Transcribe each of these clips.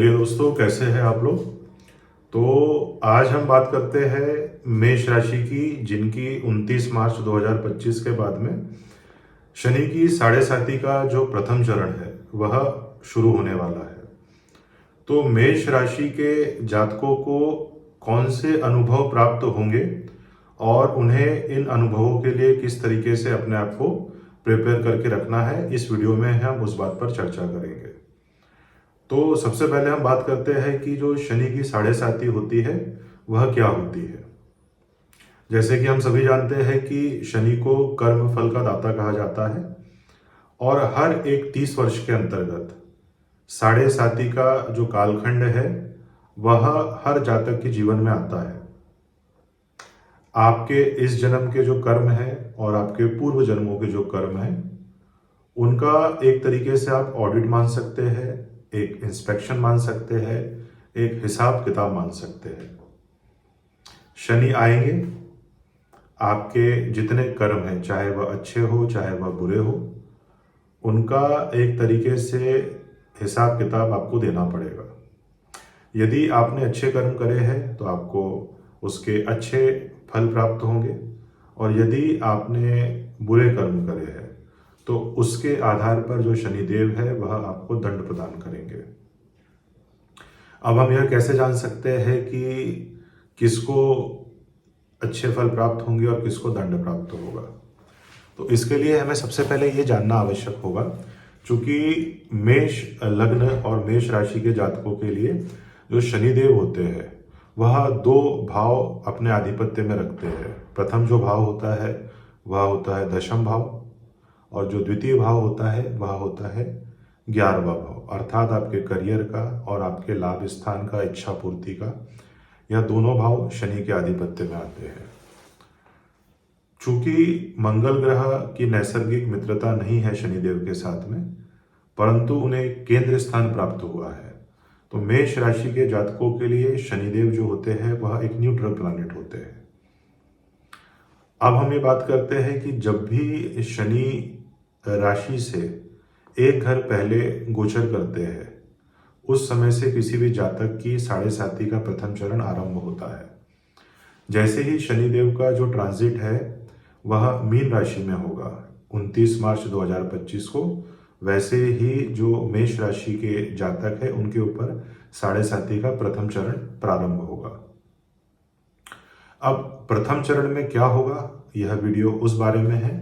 ये दोस्तों, कैसे हैं आप लोग। तो आज हम बात करते हैं मेष राशि की, जिनकी 29 मार्च 2025 के बाद में शनि की साढ़े साती का जो प्रथम चरण है वह शुरू होने वाला है। तो मेष राशि के जातकों को कौन से अनुभव प्राप्त होंगे और उन्हें इन अनुभवों के लिए किस तरीके से अपने आप को प्रिपेयर करके रखना है, इस वीडियो में हम उस बात पर चर्चा करेंगे। तो सबसे पहले हम बात करते हैं कि जो शनि की साढ़े साती होती है वह क्या होती है। जैसे कि हम सभी जानते हैं कि शनि को कर्म फल का दाता कहा जाता है और हर एक 30 वर्ष के अंतर्गत साढ़े साती का जो कालखंड है वह हर जातक के जीवन में आता है। आपके इस जन्म के जो कर्म है और आपके पूर्व जन्मों के जो कर्म है उनका एक तरीके से आप ऑडिट मान सकते हैं, एक इंस्पेक्शन मान सकते हैं, एक हिसाब किताब मान सकते हैं। शनि आएंगे, आपके जितने कर्म हैं, चाहे वह अच्छे हो चाहे वह बुरे हो, उनका एक तरीके से हिसाब किताब आपको देना पड़ेगा। यदि आपने अच्छे कर्म करे हैं तो आपको उसके अच्छे फल प्राप्त होंगे, और यदि आपने बुरे कर्म करे हैं तो उसके आधार पर जो शनिदेव है वह आपको दंड प्रदान करेंगे। अब हम यह कैसे जान सकते हैं कि किसको अच्छे फल प्राप्त होंगे और किसको दंड प्राप्त होगा। तो इसके लिए हमें सबसे पहले ये जानना आवश्यक होगा, क्योंकि मेष लग्न और मेष राशि के जातकों के लिए जो शनिदेव होते हैं वह दो भाव अपने आधिपत्य में रखते हैं। प्रथम जो भाव होता है वह होता है दशम भाव, और जो द्वितीय भाव होता है वह होता है 11वां भाव, अर्थात आपके करियर का और आपके लाभ स्थान का, इच्छा पूर्ति का। यह दोनों भाव शनि के आधिपत्य में आते हैं। चूंकि मंगल ग्रह की नैसर्गिक मित्रता नहीं है शनिदेव के साथ में, परंतु उन्हें केंद्र स्थान प्राप्त हुआ है। तो मेष राशि के जातकों के लिए शनिदेव जो होते हैं वह एक न्यूट्रल प्लैनेट होते हैं। अब हम ये बात करते हैं कि जब भी शनि राशि से एक घर पहले गोचर करते हैं, उस समय से किसी भी जातक की साढ़े साती का प्रथम चरण आरंभ होता है। जैसे ही शनिदेव का जो ट्रांजिट है वह मीन राशि में होगा 29 मार्च 2025 को, वैसे ही जो मेष राशि के जातक है उनके ऊपर साढ़े साती का प्रथम चरण प्रारंभ होगा। अब प्रथम चरण में क्या होगा, यह वीडियो उस बारे में है।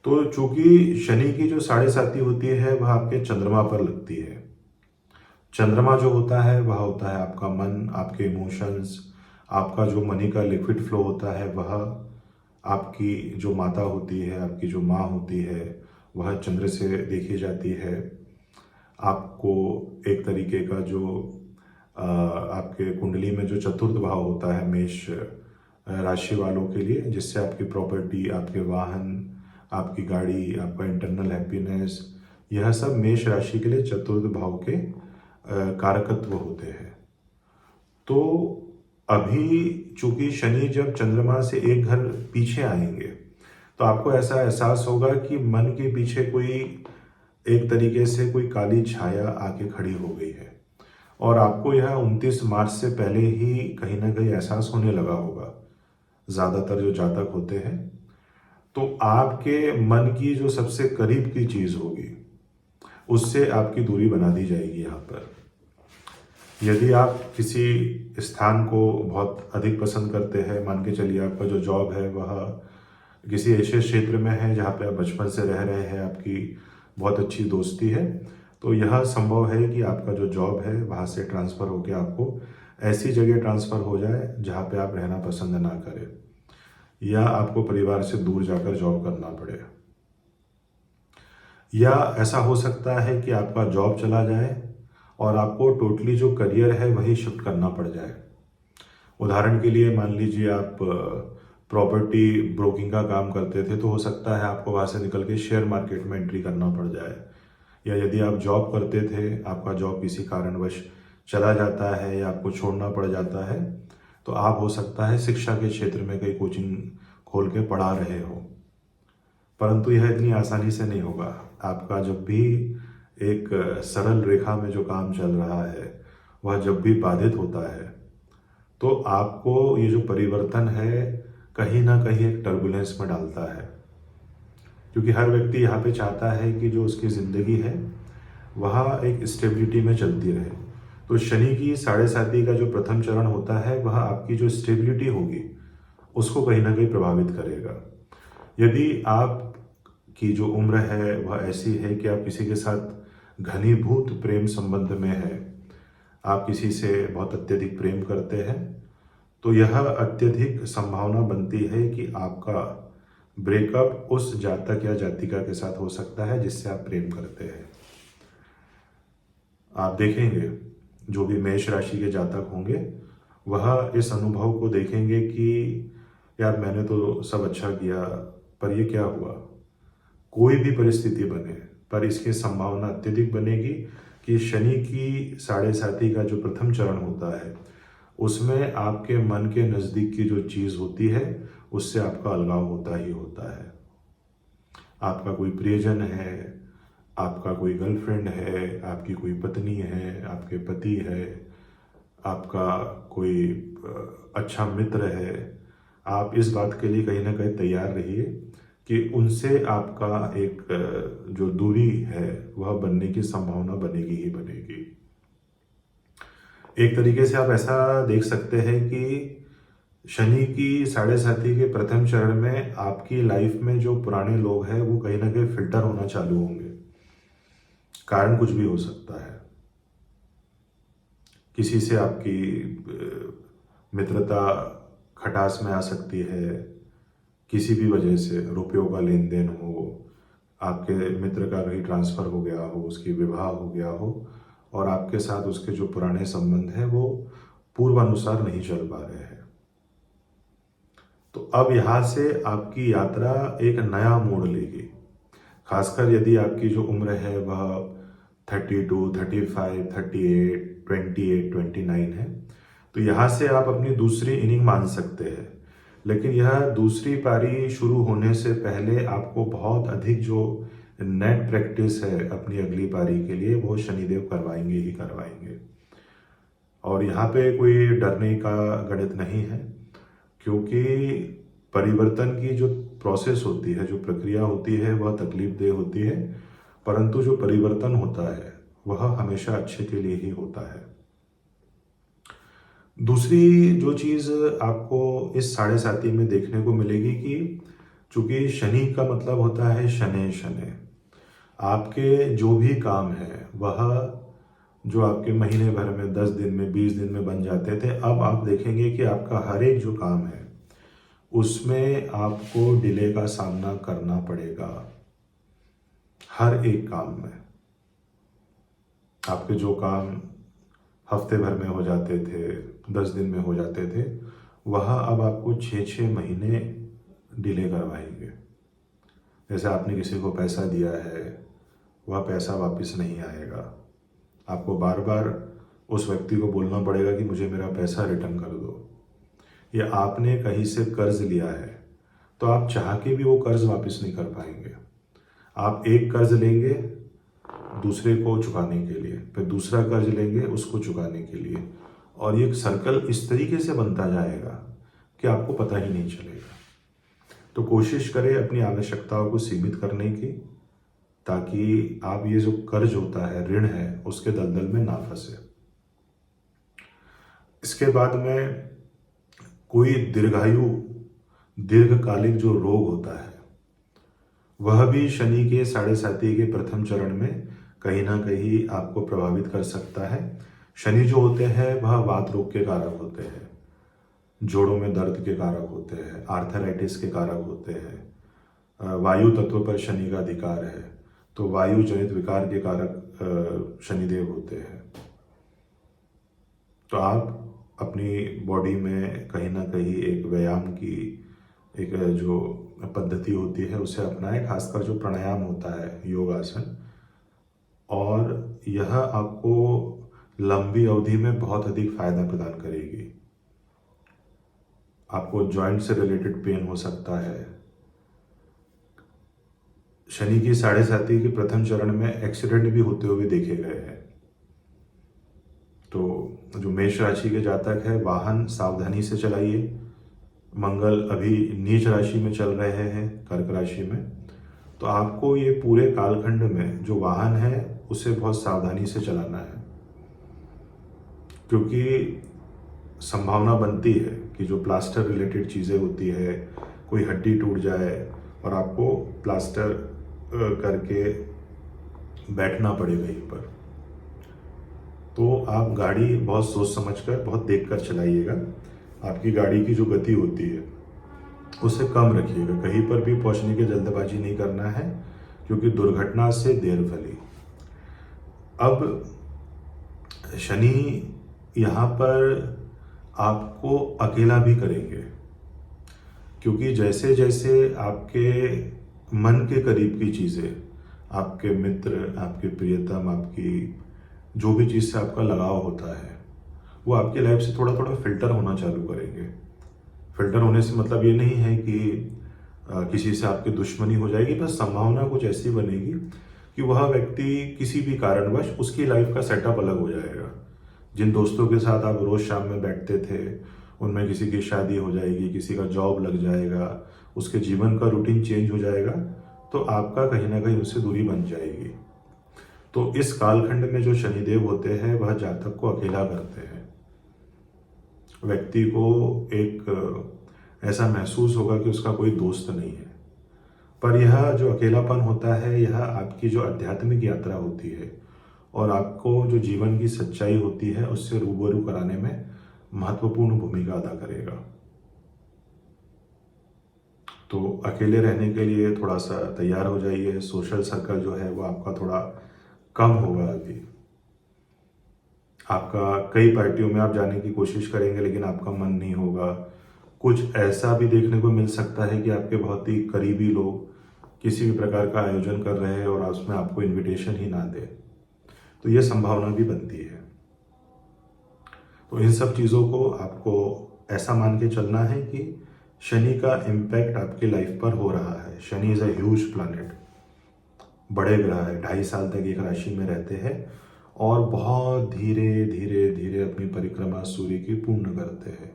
तो चूंकि शनि की जो साढ़े साती होती है वह आपके चंद्रमा पर लगती है। चंद्रमा जो होता है वह होता है आपका मन, आपके इमोशंस, आपका जो मनी का लिक्विड फ्लो होता है वह, आपकी जो माता होती है, आपकी जो माँ होती है वह चंद्र से देखी जाती है। आपको एक तरीके का जो आपके कुंडली में जो चतुर्थ भाव होता है मेष राशि वालों के लिए, जिससे आपकी प्रॉपर्टी, आपके वाहन, आपकी गाड़ी, आपका इंटरनल हैप्पीनेस, यह सब मेष राशि के लिए चतुर्थ भाव के कारकत्व होते हैं। तो अभी चूंकि शनि जब चंद्रमा से एक घर पीछे आएंगे तो आपको ऐसा एहसास होगा कि मन के पीछे कोई एक तरीके से कोई काली छाया आके खड़ी हो गई है, और आपको यह 29 मार्च से पहले ही कहीं ना कहीं एहसास होने लगा होगा। ज़्यादातर जो जातक होते हैं, तो आपके मन की जो सबसे करीब की चीज़ होगी उससे आपकी दूरी बना दी जाएगी। यहाँ पर यदि आप किसी स्थान को बहुत अधिक पसंद करते हैं, मान के चलिए आपका जो जॉब है वह किसी ऐसे क्षेत्र में है जहाँ पे आप बचपन से रह रहे हैं, आपकी बहुत अच्छी दोस्ती है, तो यह संभव है कि आपका जो जॉब है वहाँ से ट्रांसफ़र होकर आपको ऐसी जगह ट्रांसफ़र हो जाए जहाँ पे आप रहना पसंद ना करें, या आपको परिवार से दूर जाकर जॉब करना पड़े। या ऐसा हो सकता है कि आपका जॉब चला जाए और आपको टोटली जो करियर है वही शिफ्ट करना पड़ जाए। उदाहरण के लिए मान लीजिए आप प्रॉपर्टी ब्रोकिंग का काम करते थे, तो हो सकता है आपको वहाँ से निकल के शेयर मार्केट में एंट्री करना पड़ जाए। या यदि आप जॉब करते थे, आपका जॉब किसी कारणवश चला जाता है या आपको छोड़ना पड़ जाता है, तो आप हो सकता है शिक्षा के क्षेत्र में कई कोचिंग खोल के पढ़ा रहे हो। परंतु यह इतनी आसानी से नहीं होगा। आपका जब भी एक सरल रेखा में जो काम चल रहा है वह जब भी बाधित होता है तो आपको ये जो परिवर्तन है कहीं ना कहीं एक टर्बुलेंस में डालता है, क्योंकि हर व्यक्ति यहाँ पे चाहता है कि जो उसकी ज़िंदगी है वह एक स्टेबिलिटी में चलती रहे। तो शनि की साढ़े साती का जो प्रथम चरण होता है वह आपकी जो स्टेबिलिटी होगी उसको कहीं ना कहीं प्रभावित करेगा। यदि आप की जो उम्र है वह ऐसी है कि आप किसी के साथ घनीभूत प्रेम संबंध में है, आप किसी से बहुत अत्यधिक प्रेम करते हैं, तो यह अत्यधिक संभावना बनती है कि आपका ब्रेकअप उस जातक या जातिका के साथ हो सकता है जिससे आप प्रेम करते हैं। आप देखेंगे जो भी मेष राशि के जातक होंगे वह इस अनुभव को देखेंगे कि यार मैंने तो सब अच्छा किया पर ये क्या हुआ। कोई भी परिस्थिति बने पर इसकी संभावना अत्यधिक बनेगी कि शनि की साढ़े साती का जो प्रथम चरण होता है उसमें आपके मन के नज़दीक की जो चीज़ होती है उससे आपका अलगाव होता ही होता है। आपका कोई प्रियजन है, आपका कोई गर्लफ्रेंड है, आपकी कोई पत्नी है, आपके पति है, आपका कोई अच्छा मित्र है, आप इस बात के लिए कहीं ना कहीं तैयार रहिए कि उनसे आपका एक जो दूरी है वह बनने की संभावना बनेगी ही बनेगी। एक तरीके से आप ऐसा देख सकते हैं कि शनि की साढ़े साती के प्रथम चरण में आपकी लाइफ में जो पुराने लोग हैं वो कहीं ना कहीं फिल्टर होना चालू होंगे। कारण कुछ भी हो सकता है, किसी से आपकी मित्रता खटास में आ सकती है, किसी भी वजह से रुपयों का लेन देन हो, आपके मित्र का कहीं ट्रांसफ़र हो गया हो, उसकी विवाह हो गया हो और आपके साथ उसके जो पुराने संबंध हैं वो पूर्वानुसार नहीं चल पा रहे हैं। तो अब यहाँ से आपकी यात्रा एक नया मोड़ लेगी। खासकर यदि आपकी जो उम्र है वह 32, 35, 38, 28, 29 है, तो यहाँ से आप अपनी दूसरी इनिंग मान सकते हैं। लेकिन यह दूसरी पारी शुरू होने से पहले आपको बहुत अधिक जो नेट प्रैक्टिस है अपनी अगली पारी के लिए वो शनिदेव करवाएंगे ही करवाएंगे। और यहाँ पे कोई डरने का गणित नहीं है, क्योंकि परिवर्तन की जो प्रोसेस होती है, जो प्रक्रिया होती है वह तकलीफदेह होती है, परंतु जो परिवर्तन होता है वह हमेशा अच्छे के लिए ही होता है। दूसरी जो चीज़ आपको इस साढ़े साती में देखने को मिलेगी कि चूंकि शनि का मतलब होता है शनै शनै, आपके जो भी काम है वह जो आपके महीने भर में 10 दिन में 20 दिन में बन जाते थे, अब आप देखेंगे कि आपका हर एक जो काम है उसमें आपको डिले का सामना करना पड़ेगा। हर एक काम में आपके जो काम हफ्ते भर में हो जाते थे, 10 दिन में हो जाते थे, वह अब आपको 6-6 महीने डिले करवाएंगे। जैसे आपने किसी को पैसा दिया है, वह पैसा वापस नहीं आएगा, आपको बार बार उस व्यक्ति को बोलना पड़ेगा कि मुझे मेरा पैसा रिटर्न कर दो। या आपने कहीं से कर्ज लिया है तो आप चाह के भी वो कर्ज वापस नहीं कर पाएंगे। आप एक कर्ज लेंगे दूसरे को चुकाने के लिए, फिर दूसरा कर्ज लेंगे उसको चुकाने के लिए, और ये सर्कल इस तरीके से बनता जाएगा कि आपको पता ही नहीं चलेगा। तो कोशिश करें अपनी आवश्यकताओं को सीमित करने की, ताकि आप ये जो कर्ज होता है, ऋण है, उसके दलदल में ना फंसे। इसके बाद में कोई दीर्घकालिक जो रोग होता है वह भी शनि के साढ़े साती के प्रथम चरण में कहीं ना कहीं आपको प्रभावित कर सकता है। शनि जो होते हैं वह वात रोग के कारक होते हैं, जोड़ों में दर्द के कारक होते हैं, आर्थराइटिस के कारक होते हैं। वायु तत्व पर शनि का अधिकार है, तो वायु जनित विकार के कारक शनिदेव होते हैं। तो आप अपनी बॉडी में कहीं ना कहीं एक व्यायाम की एक जो पद्धति होती है उसे अपनाएं, खासकर जो प्राणायाम होता है, योगासन, और यह आपको लंबी अवधि में बहुत अधिक फायदा प्रदान करेगी। आपको जॉइंट से रिलेटेड पेन हो सकता है, शनि की साढ़े साथी के प्रथम चरण में एक्सीडेंट भी होते हुए देखे गए हैं। तो जो मेष राशि के जातक है, वाहन सावधानी से चलाइए। मंगल अभी नीच राशि में चल रहे हैं, कर्क राशि में। तो आपको ये पूरे कालखंड में जो वाहन है उसे बहुत सावधानी से चलाना है, क्योंकि संभावना बनती है कि जो प्लास्टर रिलेटेड चीज़ें होती है, कोई हड्डी टूट जाए और आपको प्लास्टर करके बैठना पड़े कहीं पर। तो आप गाड़ी बहुत सोच समझकर, बहुत देखकर चलाइएगा। आपकी गाड़ी की जो गति होती है उसे कम रखिएगा। कहीं पर भी पहुंचने की जल्दबाजी नहीं करना है, क्योंकि दुर्घटना से देर भली। अब शनि यहाँ पर आपको अकेला भी करेंगे, क्योंकि जैसे जैसे आपके मन के करीब की चीज़ें, आपके मित्र, आपके प्रियतम, आपकी जो भी चीज़ से आपका लगाव होता है, वो आपकी लाइफ से थोड़ा थोड़ा फिल्टर होना चालू करेंगे। फिल्टर होने से मतलब ये नहीं है कि किसी से आपकी दुश्मनी हो जाएगी, बस संभावना कुछ ऐसी बनेगी कि वह व्यक्ति किसी भी कारणवश, उसकी लाइफ का सेटअप अलग हो जाएगा। जिन दोस्तों के साथ आप रोज शाम में बैठते थे, उनमें किसी की शादी हो जाएगी, किसी का जॉब लग जाएगा, उसके जीवन का रूटीन चेंज हो जाएगा, तो आपका कहीं ना कहीं उससे दूरी बन जाएगी। तो इस कालखंड में जो शनिदेव होते हैं वह जातक को अकेला करते हैं। व्यक्ति को एक ऐसा महसूस होगा कि उसका कोई दोस्त नहीं है। पर यह जो अकेलापन होता है, यह आपकी जो आध्यात्मिक यात्रा होती है और आपको जो जीवन की सच्चाई होती है उससे रूबरू कराने में महत्वपूर्ण भूमिका अदा करेगा। तो अकेले रहने के लिए थोड़ा सा तैयार हो जाइए। सोशल सर्कल जो है वो आपका थोड़ा कम होगा। अभी आपका कई पार्टियों में आप जाने की कोशिश करेंगे, लेकिन आपका मन नहीं होगा। कुछ ऐसा भी देखने को मिल सकता है कि आपके बहुत ही करीबी लोग किसी भी प्रकार का आयोजन कर रहे हैं और उसमें आपको इनविटेशन ही ना दे, तो ये संभावना भी बनती है। तो इन सब चीज़ों को आपको ऐसा मान के चलना है कि शनि का इम्पैक्ट आपकी लाइफ पर हो रहा है। Shani is a huge planet, बड़े ग्रह है, 2.5 साल तक एक राशि में रहते हैं और बहुत धीरे धीरे धीरे अपनी परिक्रमा सूर्य की पूर्ण करते हैं।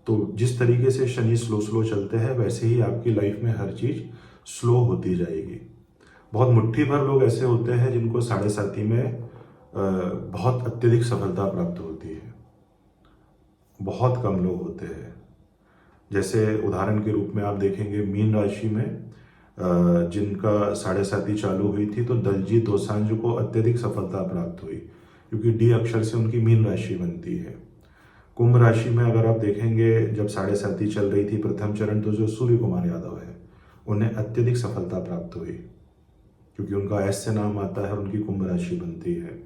तो जिस तरीके से शनि स्लो स्लो चलते हैं, वैसे ही आपकी लाइफ में हर चीज़ स्लो होती जाएगी। बहुत मुट्ठी भर लोग ऐसे होते हैं जिनको साढ़े साथी में बहुत अत्यधिक सफलता प्राप्त होती है। बहुत कम लोग होते हैं। जैसे उदाहरण के रूप में आप देखेंगे, मीन राशि में जिनका साढ़े साथी चालू हुई थी, तो दलजीत दोसांझ को अत्यधिक सफलता प्राप्त हुई, क्योंकि डी अक्षर से उनकी मीन राशि बनती है। कुंभ राशि में अगर आप देखेंगे, जब साढ़े साथी चल रही थी प्रथम चरण, तो जो सूर्य कुमार यादव है उन्हें अत्यधिक सफलता प्राप्त हुई, क्योंकि उनका एस से नाम आता है, उनकी कुंभ राशि बनती है।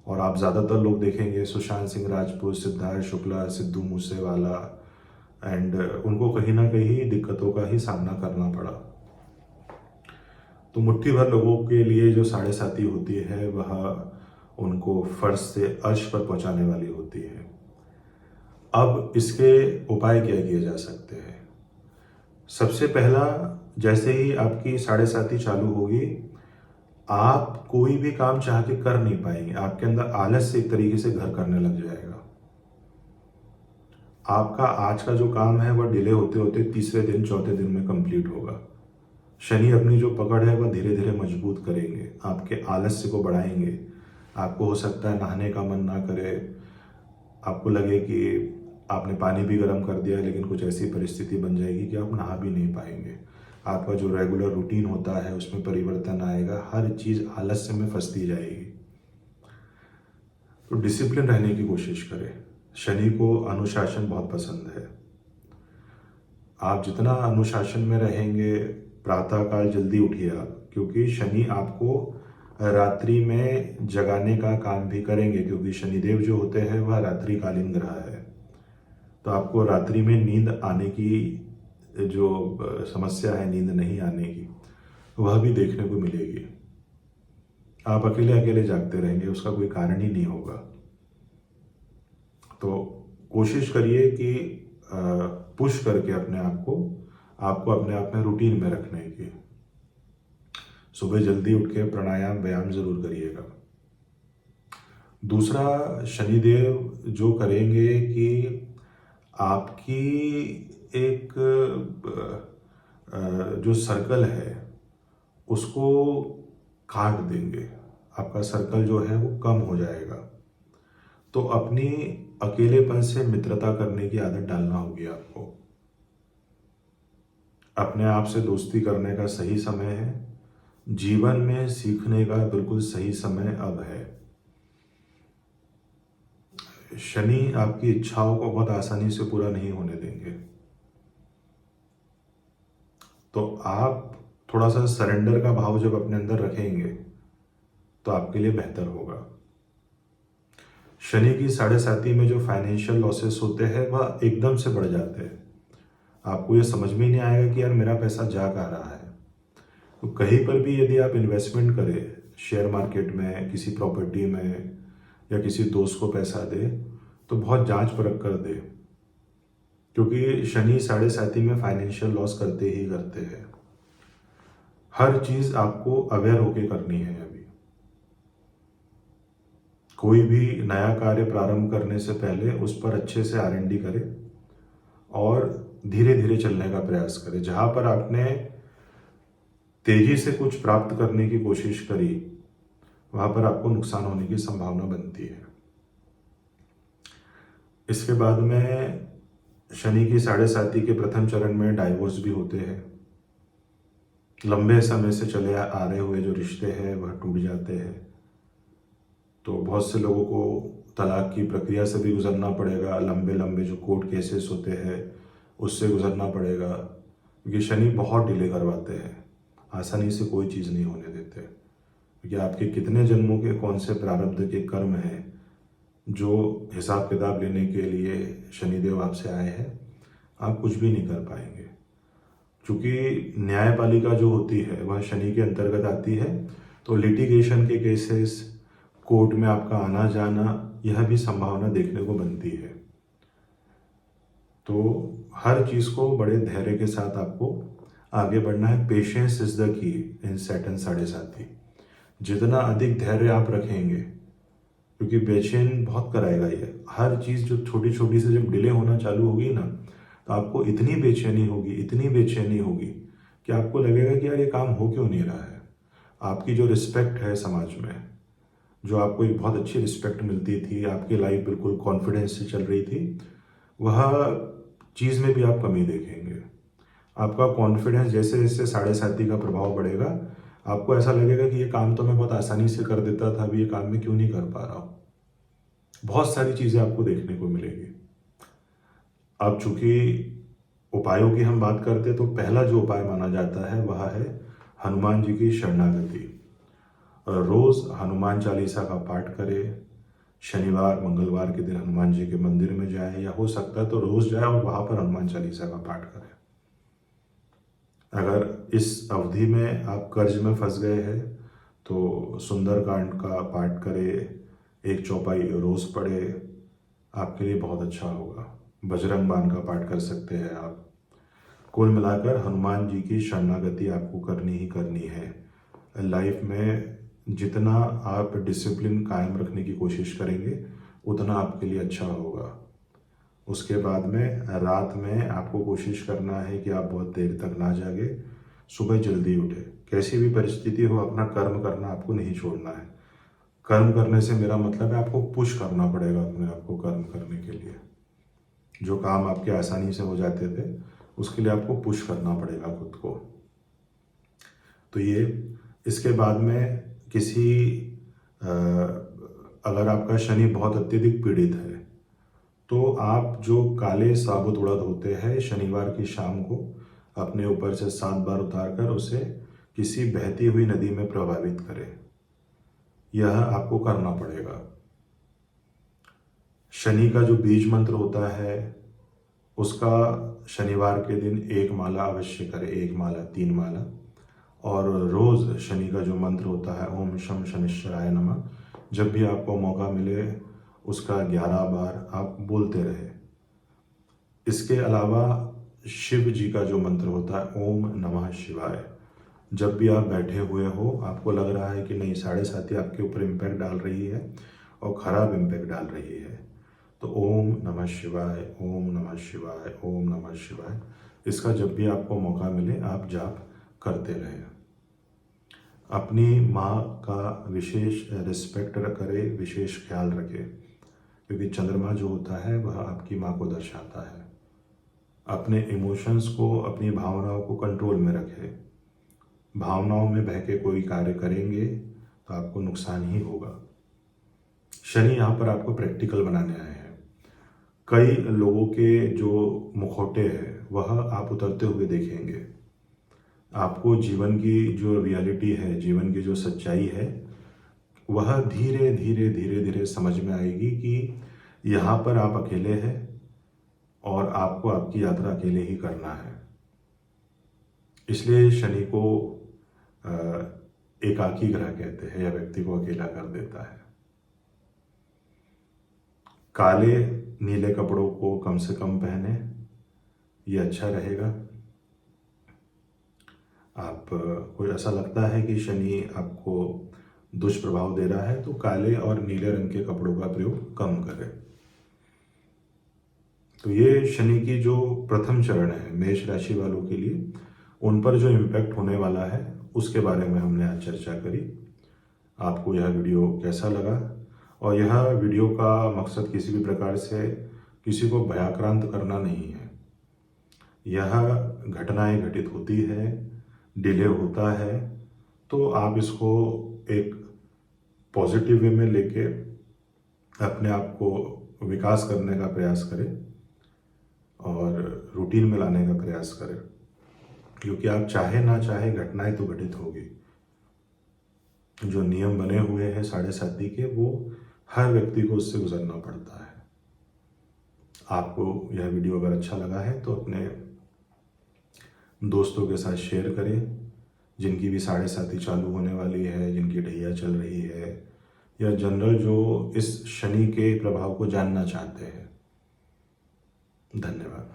और आप ज़्यादातर लोग देखेंगे, सुशांत सिंह राजपूत, सिद्धार्थ शुक्ला, सिद्धू मूसेवाला, एंड उनको कहीं ना कहीं दिक्कतों का ही सामना करना पड़ा। तो मुट्ठी भर लोगों के लिए जो साढ़े साथी होती है वह उनको फर्श से अर्श पर पहुंचाने वाली होती है। अब इसके उपाय क्या किए जा सकते हैं? सबसे पहला, जैसे ही आपकी साढ़े साथी चालू होगी, आप कोई भी काम चाह के कर नहीं पाएंगे। आपके अंदर आलस से एक तरीके से घर करने लग जाएगा। आपका आज का जो काम है वह डिले होते होते तीसरे दिन, चौथे दिन में कंप्लीट होगा। शनि अपनी जो पकड़ है वह धीरे धीरे मजबूत करेंगे, आपके आलस्य को बढ़ाएंगे। आपको हो सकता है नहाने का मन ना करे, आपको लगे कि आपने पानी भी गर्म कर दिया, लेकिन कुछ ऐसी परिस्थिति बन जाएगी कि आप नहा भी नहीं पाएंगे। आपका जो रेगुलर रूटीन होता है उसमें परिवर्तन आएगा, हर चीज़ आलस्य में फंसती जाएगी। तो डिसिप्लिन रहने की कोशिश करें। शनि को अनुशासन बहुत पसंद है। आप जितना अनुशासन में रहेंगे, प्रातःकाल जल्दी उठिए आप, क्योंकि शनि आपको रात्रि में जगाने का काम भी करेंगे, क्योंकि शनिदेव जो होते हैं वह रात्रिकालीन ग्रह है। तो आपको रात्रि में नींद आने की जो समस्या है, नींद नहीं आने की, वह भी देखने को मिलेगी। आप अकेले अकेले जागते रहेंगे, उसका कोई कारण ही नहीं होगा। तो कोशिश करिए कि पुश करके अपने आप को, आपको अपने आप में रूटीन में रखने की। सुबह जल्दी उठ के प्राणायाम व्यायाम जरूर करिएगा। दूसरा, शनिदेव जो करेंगे कि आपकी एक जो सर्कल है उसको काट देंगे, आपका सर्कल जो है वो कम हो जाएगा। तो अपनी अकेलेपन से मित्रता करने की आदत डालना होगी आपको। अपने आप से दोस्ती करने का सही समय है। जीवन में सीखने का बिल्कुल सही समय अब है। शनि आपकी इच्छाओं को बहुत आसानी से पूरा नहीं होने देंगे, तो आप थोड़ा सा सरेंडर का भाव जब अपने अंदर रखेंगे तो आपके लिए बेहतर होगा। शनि की साढ़े साती में जो फाइनेंशियल लॉसेस होते हैं वह एकदम से बढ़ जाते हैं। आपको ये समझ में ही नहीं आएगा कि यार मेरा पैसा जा कहाँ रहा है। तो कहीं पर भी यदि आप इन्वेस्टमेंट करें, शेयर मार्केट में, किसी प्रॉपर्टी में, या किसी दोस्त को पैसा दे, तो बहुत जांच परख कर दे, क्योंकि शनि साढ़े साती में फाइनेंशियल लॉस करते ही करते हैं। हर चीज आपको अवेयर होके करनी है। अभी कोई भी नया कार्य प्रारंभ करने से पहले उस पर अच्छे से R&D करें और धीरे धीरे चलने का प्रयास करें। जहां पर आपने तेजी से कुछ प्राप्त करने की कोशिश करी, वहां पर आपको नुकसान होने की संभावना बनती है। इसके बाद में शनि की साढ़े साती के प्रथम चरण में डाइवोर्स भी होते हैं। लंबे समय से चले आ रहे हुए जो रिश्ते हैं वह टूट जाते हैं। तो बहुत से लोगों को तलाक की प्रक्रिया से भी गुजरना पड़ेगा। लंबे लंबे जो कोर्ट केसेस होते हैं उससे गुजरना पड़ेगा, क्योंकि शनि बहुत डिले करवाते हैं, आसानी से कोई चीज़ नहीं होने देते। क्योंकि आपके कितने जन्मों के कौन से प्रारब्ध के कर्म हैं जो हिसाब किताब लेने के लिए शनिदेव आपसे आए हैं, आप कुछ भी नहीं कर पाएंगे। क्योंकि न्यायपालिका जो होती है वह शनि के अंतर्गत आती है, तो लिटिगेशन के केसेस, कोर्ट में आपका आना जाना, यह भी संभावना देखने को बनती है। तो हर चीज़ को बड़े धैर्य के साथ आपको आगे बढ़ना है। Patience is the key in Saturn साढ़े साती। जितना अधिक धैर्य आप रखेंगे, क्योंकि बेचैन बहुत कराएगा ये हर चीज़, जो छोटी छोटी से जब डिले होना चालू होगी ना, तो आपको इतनी बेचैनी होगी, इतनी बेचैनी होगी कि आपको लगेगा कि यार ये काम हो क्यों नहीं रहा है। आपकी जो रिस्पेक्ट है समाज में, जो आपको एक बहुत अच्छी रिस्पेक्ट मिलती थी, आपकी लाइफ बिल्कुल कॉन्फिडेंस से चल रही थी, वह चीज़ में भी आप कमी देखेंगे। आपका कॉन्फिडेंस जैसे जैसे साढ़े साती का प्रभाव बढ़ेगा, आपको ऐसा लगेगा कि ये काम तो मैं बहुत आसानी से कर देता था, अभी ये काम मैं क्यों नहीं कर पा रहा हूँ। बहुत सारी चीज़ें आपको देखने को मिलेगी। अब चूंकि उपायों की हम बात करते हैं, तो पहला जो उपाय माना जाता है वह है हनुमान जी की शरणागति। रोज हनुमान चालीसा का पाठ करें। शनिवार मंगलवार के दिन हनुमान जी के मंदिर में जाए, या हो सकता है तो रोज जाए और वहां पर हनुमान चालीसा का पाठ करें। अगर इस अवधि में आप कर्ज में फंस गए हैं तो सुंदरकांड का पाठ करें, एक चौपाई रोज पढ़े, आपके लिए बहुत अच्छा होगा। बजरंग बाण का पाठ कर सकते हैं आप। कुल मिलाकर हनुमान जी की शरणागति आपको करनी ही करनी है। लाइफ में जितना आप डिसिप्लिन कायम रखने की कोशिश करेंगे उतना आपके लिए अच्छा होगा। उसके बाद में रात में आपको कोशिश करना है कि आप बहुत देर तक ना जागे, सुबह जल्दी उठे। कैसी भी परिस्थिति हो, अपना कर्म करना आपको नहीं छोड़ना है। कर्म करने से मेरा मतलब है आपको पुश करना पड़ेगा अपने आप को कर्म करने के लिए। जो काम आपके आसानी से हो जाते थे उसके लिए आपको पुश करना पड़ेगा खुद को। तो ये, इसके बाद में किसी अगर आपका शनि बहुत अत्यधिक पीड़ित है तो आप जो काले साबुत उड़द होते हैं, शनिवार की शाम को अपने ऊपर से 7 बार उतार कर उसे किसी बहती हुई नदी में प्रवाहित करें। यह आपको करना पड़ेगा। शनि का जो बीज मंत्र होता है उसका शनिवार के दिन 1 माला अवश्य करें, 1 माला, 3 माला। और रोज शनि का जो मंत्र होता है ओम शम शनिश्चराय नमः, जब भी आपको मौका मिले उसका 11 बार आप बोलते रहे। इसके अलावा शिव जी का जो मंत्र होता है ओम नमः शिवाय, जब भी आप बैठे हुए हो, आपको लग रहा है कि नहीं साढ़े साथी आपके ऊपर इम्पैक्ट डाल रही है और ख़राब इम्पैक्ट डाल रही है, तो ओम नमः शिवाय, ओम नमः शिवाय, ओम नमः शिवाय, इसका जब भी आपको मौका मिले आप जाप करते रहें। अपनी माँ का विशेष रिस्पेक्ट करें, विशेष ख्याल रखें, क्योंकि चंद्रमा जो होता है वह आपकी माँ को दर्शाता है। अपने इमोशंस को, अपनी भावनाओं को कंट्रोल में रखें। भावनाओं में बह के कोई कार्य करेंगे तो आपको नुकसान ही होगा। शनि यहाँ पर आपको प्रैक्टिकल बनाने आए हैं। कई लोगों के जो मुखौटे हैं वह आप उतरते हुए देखेंगे। आपको जीवन की जो रियलिटी है, जीवन की जो सच्चाई है, वह धीरे धीरे धीरे धीरे समझ में आएगी कि यहाँ पर आप अकेले हैं और आपको आपकी यात्रा अकेले ही करना है। इसलिए शनि को एकाकी ग्रह कहते हैं, या व्यक्ति को अकेला कर देता है। काले नीले कपड़ों को कम से कम पहने, ये अच्छा रहेगा। आप कोई ऐसा लगता है कि शनि आपको दुष्प्रभाव दे रहा है तो काले और नीले रंग के कपड़ों का प्रयोग कम करें। तो ये शनि की जो प्रथम चरण है मेष राशि वालों के लिए, उन पर जो इम्पैक्ट होने वाला है उसके बारे में हमने आज चर्चा करी। आपको यह वीडियो कैसा लगा? और यह वीडियो का मकसद किसी भी प्रकार से किसी को भयाक्रांत करना नहीं है। यह घटनाएं घटित होती है, डिले होता है, तो आप इसको एक पॉजिटिव वे में लेके अपने आप को विकास करने का प्रयास करें और रूटीन में लाने का प्रयास करें, क्योंकि आप चाहे ना चाहे घटनाएं तो घटित होगी। जो नियम बने हुए हैं साढ़े साथी के, वो हर व्यक्ति को उससे गुजरना पड़ता है। आपको यह वीडियो अगर अच्छा लगा है तो अपने दोस्तों के साथ शेयर करें, जिनकी भी साढ़े साथी चालू होने वाली है, जिनकी ढैया चल रही है, या जनरल जो इस शनि के प्रभाव को जानना चाहते हैं। धन्यवाद।